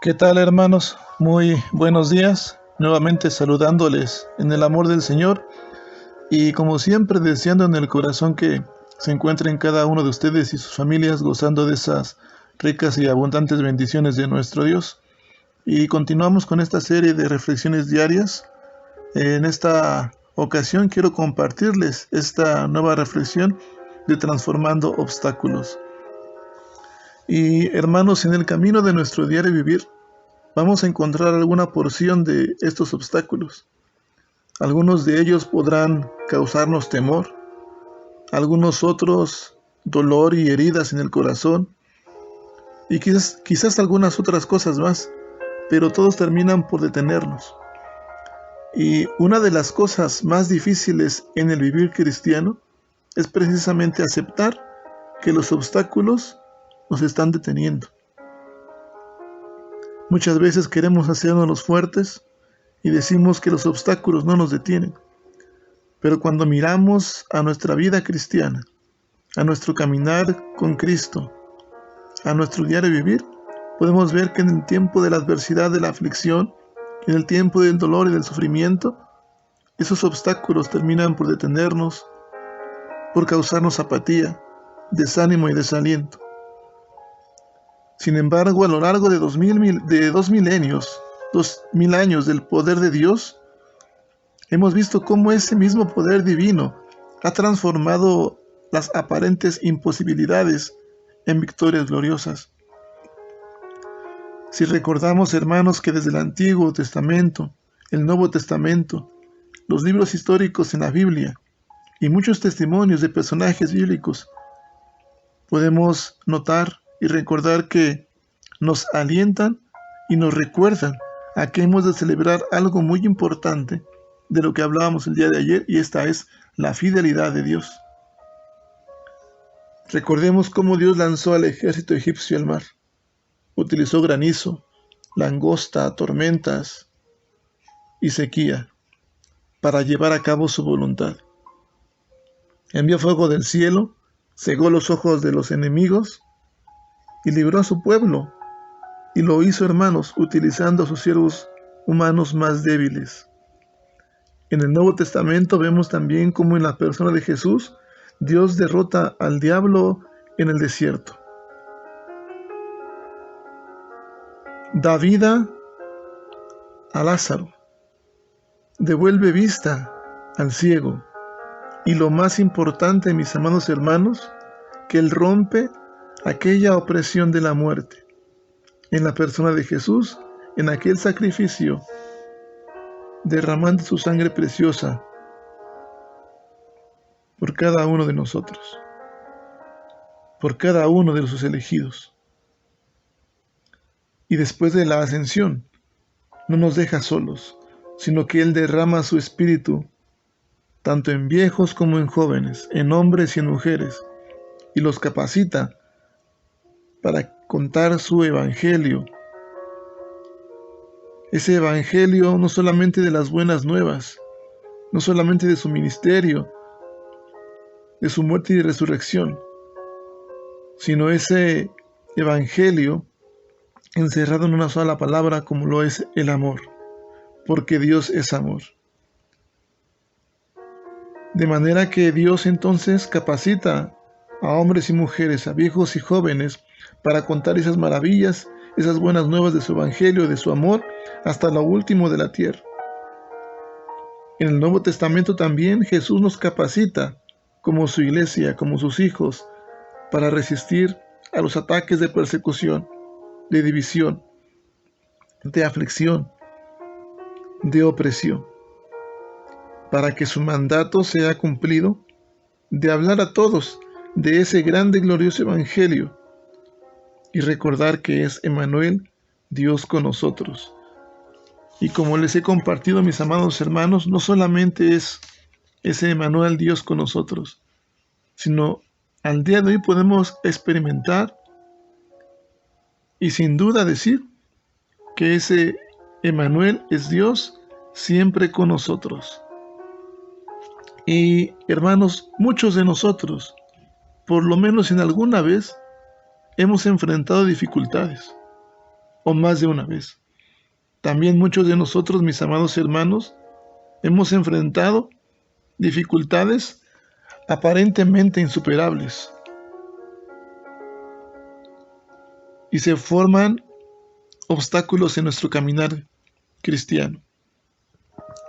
¿Qué tal, hermanos? Muy buenos días. Nuevamente saludándoles en el amor del Señor y como siempre deseando en el corazón que se encuentren cada uno de ustedes y sus familias gozando de esas ricas y abundantes bendiciones de nuestro Dios. Y continuamos con esta serie de reflexiones diarias. En esta ocasión quiero compartirles esta nueva reflexión de transformando obstáculos. Y hermanos, en el camino de nuestro diario vivir, vamos a encontrar alguna porción de estos obstáculos. Algunos de ellos podrán causarnos temor, algunos otros dolor y heridas en el corazón, y quizás algunas otras cosas más, pero todos terminan por detenernos. Y una de las cosas más difíciles en el vivir cristiano es precisamente aceptar que los obstáculos nos están deteniendo. Muchas veces queremos hacernos los fuertes y decimos que los obstáculos no nos detienen. Pero cuando miramos a nuestra vida cristiana, a nuestro caminar con Cristo, a nuestro diario vivir, podemos ver que en el tiempo de la adversidad, de la aflicción, en el tiempo del dolor y del sufrimiento, esos obstáculos terminan por detenernos, por causarnos apatía, desánimo y desaliento. Sin embargo, a lo largo de 2000 años del poder de Dios, hemos visto cómo ese mismo poder divino ha transformado las aparentes imposibilidades en victorias gloriosas. Si recordamos, hermanos, que desde el Antiguo Testamento, el Nuevo Testamento, los libros históricos en la Biblia y muchos testimonios de personajes bíblicos, podemos notar y recordar que nos alientan y nos recuerdan a que hemos de celebrar algo muy importante de lo que hablábamos el día de ayer, y esta es la fidelidad de Dios. Recordemos cómo Dios lanzó al ejército egipcio al mar. Utilizó granizo, langosta, tormentas y sequía para llevar a cabo su voluntad. Envió fuego del cielo, cegó los ojos de los enemigos y libró a su pueblo. Y lo hizo, hermanos, utilizando a sus siervos humanos más débiles. En el Nuevo Testamento vemos también cómo en la persona de Jesús, Dios derrota al diablo en el desierto. Da vida a Lázaro. Devuelve vista al ciego. Y lo más importante, mis amados hermanos, que Él rompe aquella opresión de la muerte. En la persona de Jesús, en aquel sacrificio, derramando su sangre preciosa por cada uno de nosotros, por cada uno de sus elegidos. Y después de la ascensión, no nos deja solos, sino que Él derrama su espíritu, tanto en viejos como en jóvenes, en hombres y en mujeres, y los capacita para contar su evangelio. Ese evangelio no solamente de las buenas nuevas, no solamente de su ministerio, de su muerte y resurrección, sino ese evangelio encerrado en una sola palabra como lo es el amor, porque Dios es amor. De manera que Dios entonces capacita a hombres y mujeres, a viejos y jóvenes, para contar esas maravillas, esas buenas nuevas de su evangelio, de su amor, hasta lo último de la tierra. En el Nuevo Testamento también Jesús nos capacita como su iglesia, como sus hijos, para resistir a los ataques de persecución, de división, de aflicción, de opresión, para que su mandato sea cumplido de hablar a todos de ese grande y glorioso evangelio y recordar que es Emmanuel, Dios con nosotros. Y como les he compartido, mis amados hermanos, no solamente es ese Emmanuel, Dios con nosotros, sino al día de hoy podemos experimentar y sin duda decir que ese Emmanuel es Dios siempre con nosotros. Y hermanos, muchos de nosotros, por lo menos en alguna vez, hemos enfrentado dificultades. o más de una vez. También muchos de nosotros, mis amados hermanos, hemos enfrentado dificultades aparentemente insuperables y se forman obstáculos en nuestro caminar cristiano.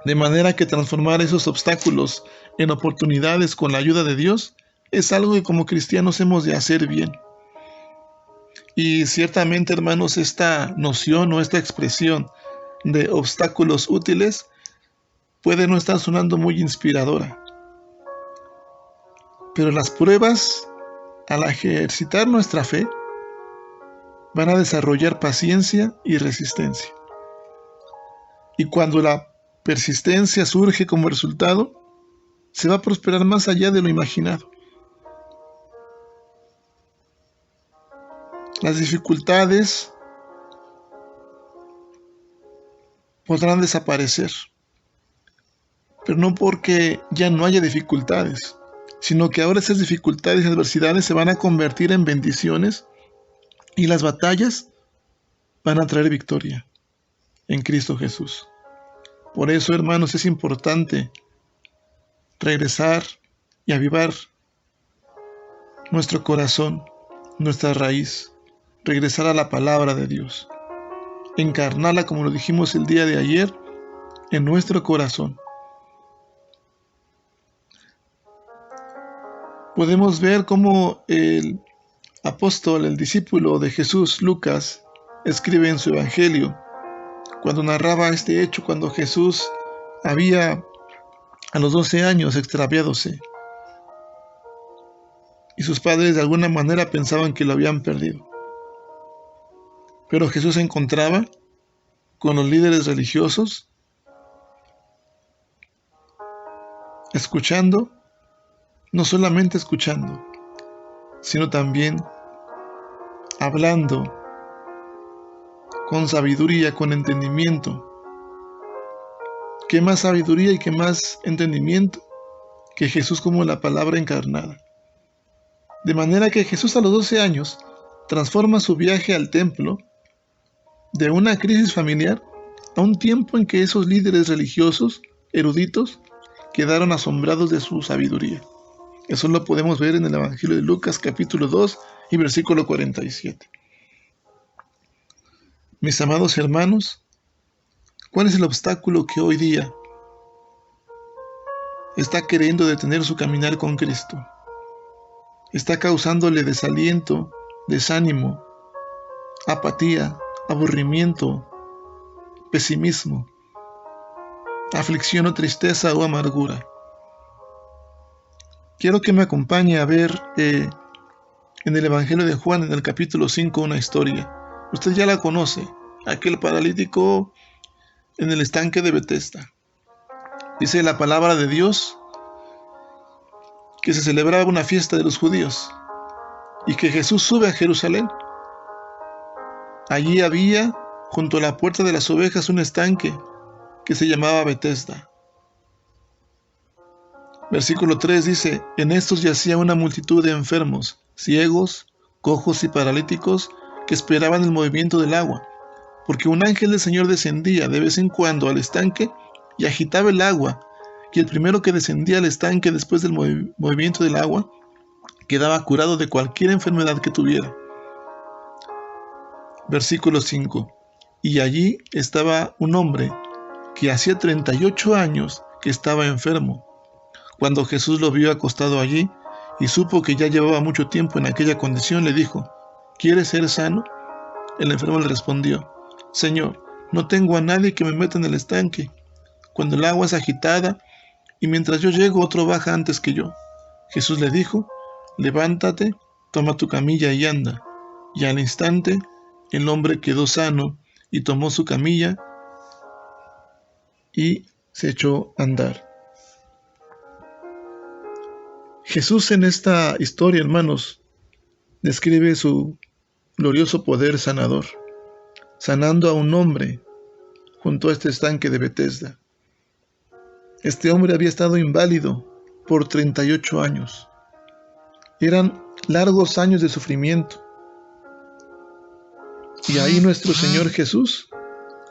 De manera que transformar esos obstáculos en oportunidades con la ayuda de Dios es algo que como cristianos hemos de hacer bien. Y ciertamente, hermanos, esta noción o esta expresión de obstáculos útiles puede no estar sonando muy inspiradora. Pero las pruebas, al ejercitar nuestra fe, van a desarrollar paciencia y resistencia. Y cuando la persistencia surge como resultado, se va a prosperar más allá de lo imaginado. Las dificultades podrán desaparecer, pero no porque ya no haya dificultades, sino que ahora esas dificultades y adversidades se van a convertir en bendiciones y las batallas van a traer victoria en Cristo Jesús. Por eso, hermanos, es importante regresar y avivar nuestro corazón, nuestra raíz, regresar a la palabra de Dios, encarnarla, como lo dijimos el día de ayer, en nuestro corazón. Podemos ver cómo el apóstol, el discípulo de Jesús, Lucas, escribe en su evangelio, cuando narraba este hecho, cuando Jesús había a los 12 años extraviádose y sus padres de alguna manera pensaban que lo habían perdido. Pero Jesús se encontraba con los líderes religiosos, escuchando, no solamente escuchando, sino también hablando con sabiduría, con entendimiento. ¿Qué más sabiduría y qué más entendimiento que Jesús como la palabra encarnada? De manera que Jesús a los 12 años transforma su viaje al templo de una crisis familiar a un tiempo en que esos líderes religiosos, eruditos, quedaron asombrados de su sabiduría. Eso lo podemos ver en el Evangelio de Lucas capítulo 2 y versículo 47. Mis amados hermanos, ¿cuál es el obstáculo que hoy día está queriendo detener su caminar con Cristo? Está causándole desaliento, desánimo, apatía, aburrimiento, pesimismo, aflicción o tristeza o amargura. Quiero que me acompañe a ver en el Evangelio de Juan, en el capítulo 5, una historia. Usted ya la conoce, aquel paralítico en el estanque de Betesda. Dice la palabra de Dios que se celebraba una fiesta de los judíos y que Jesús sube a Jerusalén. Allí había, junto a la puerta de las ovejas, un estanque que se llamaba Betesda. Versículo 3 dice: en estos yacía una multitud de enfermos, ciegos, cojos y paralíticos que esperaban el movimiento del agua, porque un ángel del Señor descendía de vez en cuando al estanque y agitaba el agua, y el primero que descendía al estanque después del movimiento del agua quedaba curado de cualquier enfermedad que tuviera. Versículo 5: y allí estaba un hombre que hacía 38 años que estaba enfermo. Cuando Jesús lo vio acostado allí y supo que ya llevaba mucho tiempo en aquella condición, le dijo: ¿quieres ser sano? El enfermo le respondió: Señor, no tengo a nadie que me meta en el estanque cuando el agua es agitada, y mientras yo llego otro baja antes que yo. Jesús le dijo: levántate, toma tu camilla y anda. Y al instante el hombre quedó sano y tomó su camilla y se echó a andar. Jesús en esta historia, hermanos, describe su glorioso poder sanador, sanando a un hombre junto a este estanque de Betesda. Este hombre había estado inválido por 38 años. Eran largos años de sufrimiento. Y ahí nuestro Señor Jesús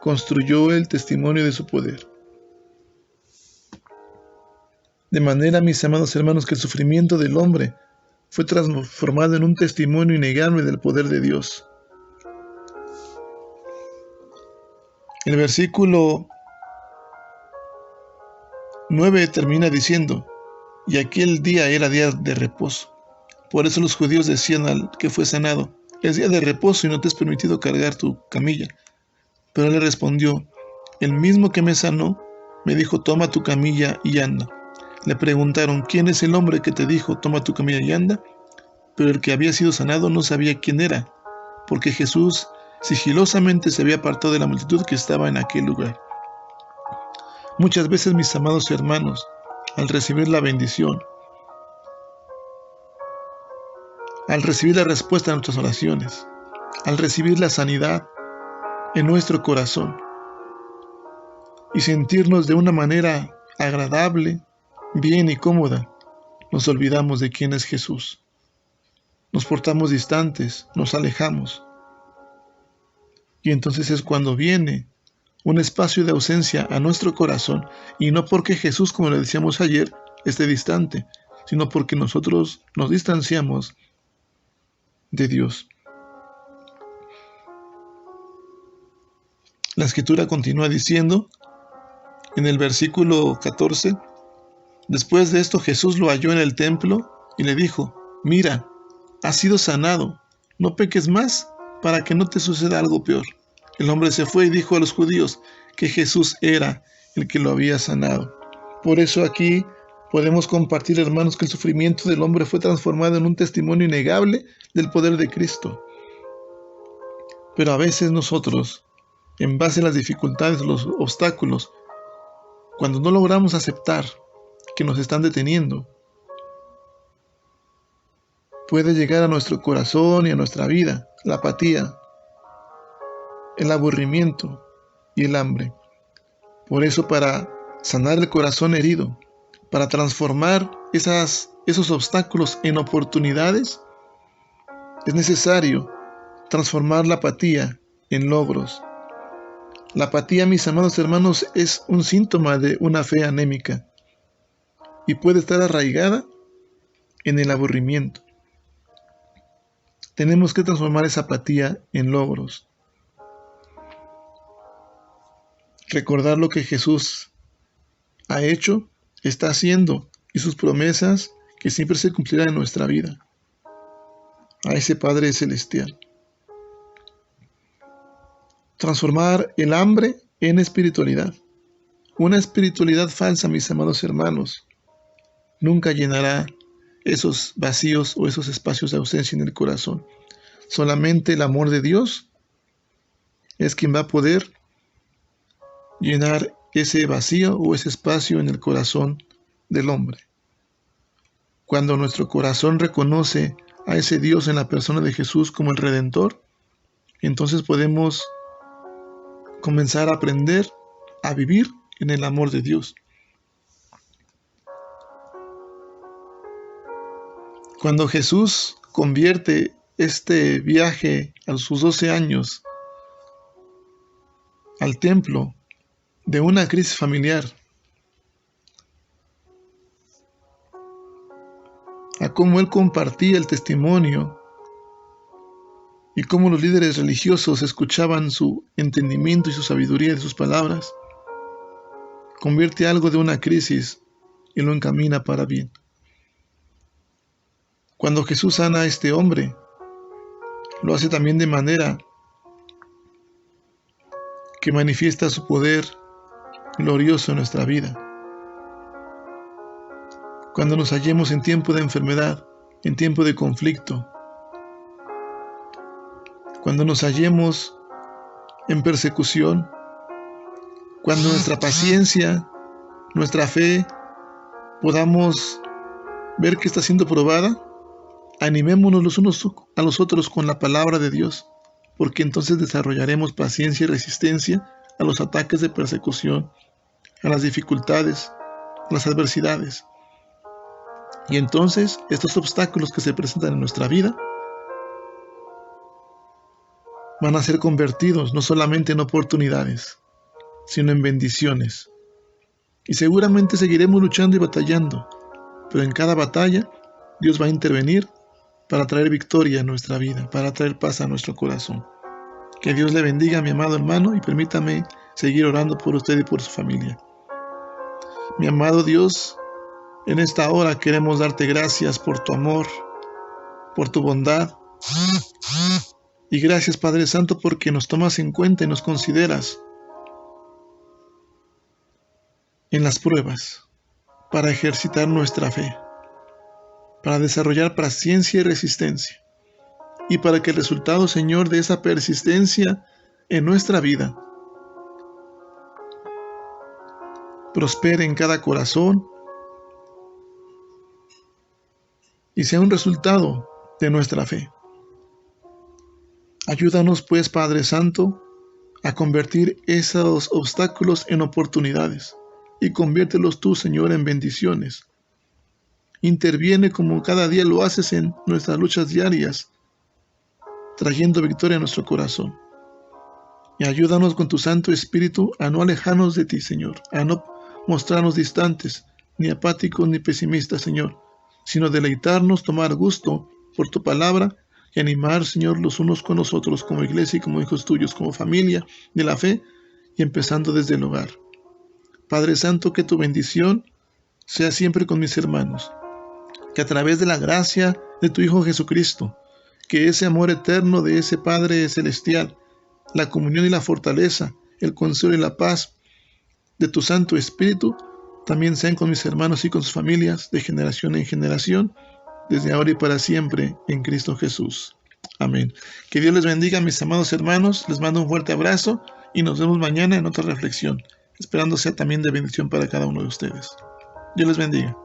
construyó el testimonio de su poder. De manera, mis amados hermanos, que el sufrimiento del hombre fue transformado en un testimonio innegable del poder de Dios. El versículo 9 termina diciendo: y aquel día era día de reposo. Por eso los judíos decían al que fue sanado: es día de reposo y no te es permitido cargar tu camilla. Pero él le respondió: el mismo que me sanó me dijo: toma tu camilla y anda. Le preguntaron: ¿quién es el hombre que te dijo: toma tu camilla y anda? Pero el que había sido sanado no sabía quién era, porque Jesús sigilosamente se había apartado de la multitud que estaba en aquel lugar. Muchas veces, mis amados hermanos, al recibir la bendición, al recibir la respuesta a nuestras oraciones, al recibir la sanidad en nuestro corazón y sentirnos de una manera agradable, bien y cómoda, nos olvidamos de quién es Jesús. Nos portamos distantes, nos alejamos. Y entonces es cuando viene un espacio de ausencia a nuestro corazón, y no porque Jesús, como le decíamos ayer, esté distante, sino porque nosotros nos distanciamos de Dios. La Escritura continúa diciendo en el versículo 14: después de esto Jesús lo halló en el templo y le dijo: mira, has sido sanado, no peques más para que no te suceda algo peor. El hombre se fue y dijo a los judíos que Jesús era el que lo había sanado. Por eso aquí podemos compartir, hermanos, que el sufrimiento del hombre fue transformado en un testimonio innegable del poder de Cristo. Pero a veces nosotros, en base a las dificultades, los obstáculos, cuando no logramos aceptar que nos están deteniendo, puede llegar a nuestro corazón y a nuestra vida la apatía, el aburrimiento y el hambre. Por eso, para sanar el corazón herido, para transformar esos obstáculos en oportunidades, es necesario transformar la apatía en logros. La apatía, mis amados hermanos, es un síntoma de una fe anémica y puede estar arraigada en el aburrimiento. Tenemos que transformar esa apatía en logros. Recordar lo que Jesús ha hecho, está haciendo, y sus promesas que siempre se cumplirán en nuestra vida. A ese Padre celestial. Transformar el hambre en espiritualidad. Una espiritualidad falsa, mis amados hermanos, nunca llenará esos vacíos o esos espacios de ausencia en el corazón. Solamente el amor de Dios es quien va a poder llenar ese vacío o ese espacio en el corazón del hombre. Cuando nuestro corazón reconoce a ese Dios en la persona de Jesús como el Redentor, entonces podemos comenzar a aprender a vivir en el amor de Dios. Cuando Jesús convierte este viaje a sus 12 años al templo de una crisis familiar a cómo él compartía el testimonio y cómo los líderes religiosos escuchaban su entendimiento y su sabiduría de sus palabras, convierte algo de una crisis y lo encamina para bien. Cuando Jesús sana a este hombre, lo hace también de manera que manifiesta su poder glorioso en nuestra vida. Cuando nos hallemos en tiempo de enfermedad, en tiempo de conflicto, cuando nos hallemos en persecución, cuando nuestra paciencia, nuestra fe, podamos ver que está siendo probada, animémonos los unos a los otros con la palabra de Dios, porque entonces desarrollaremos paciencia y resistencia a los ataques de persecución, a las dificultades, a las adversidades. Y entonces estos obstáculos que se presentan en nuestra vida van a ser convertidos no solamente en oportunidades, sino en bendiciones. Y seguramente seguiremos luchando y batallando, pero en cada batalla Dios va a intervenir para traer victoria a nuestra vida, para traer paz a nuestro corazón. Que Dios le bendiga, mi amado hermano, y permítame seguir orando por usted y por su familia. Mi amado Dios, en esta hora queremos darte gracias por tu amor, por tu bondad. Y gracias, Padre Santo, porque nos tomas en cuenta y nos consideras en las pruebas para ejercitar nuestra fe, para desarrollar paciencia y resistencia, y para que el resultado, Señor, de esa persistencia en nuestra vida prospere en cada corazón y sea un resultado de nuestra fe. Ayúdanos, pues, Padre Santo, a convertir esos obstáculos en oportunidades y conviértelos tú, Señor, en bendiciones. Interviene como cada día lo haces en nuestras luchas diarias, trayendo victoria a nuestro corazón. Y ayúdanos con tu Santo Espíritu a no alejarnos de ti, Señor, a no mostrarnos distantes, ni apáticos ni pesimistas, Señor, sino deleitarnos, tomar gusto por tu palabra y animar, Señor, los unos con los otros, como iglesia y como hijos tuyos, como familia de la fe, y empezando desde el hogar. Padre Santo, que tu bendición sea siempre con mis hermanos, que a través de la gracia de tu Hijo Jesucristo, que ese amor eterno de ese Padre celestial, la comunión y la fortaleza, el consuelo y la paz de tu Santo Espíritu, también sean con mis hermanos y con sus familias de generación en generación, desde ahora y para siempre, en Cristo Jesús. Amén. Que Dios les bendiga, mis amados hermanos. Les mando un fuerte abrazo y nos vemos mañana en otra reflexión, esperando sea también de bendición para cada uno de ustedes. Dios les bendiga.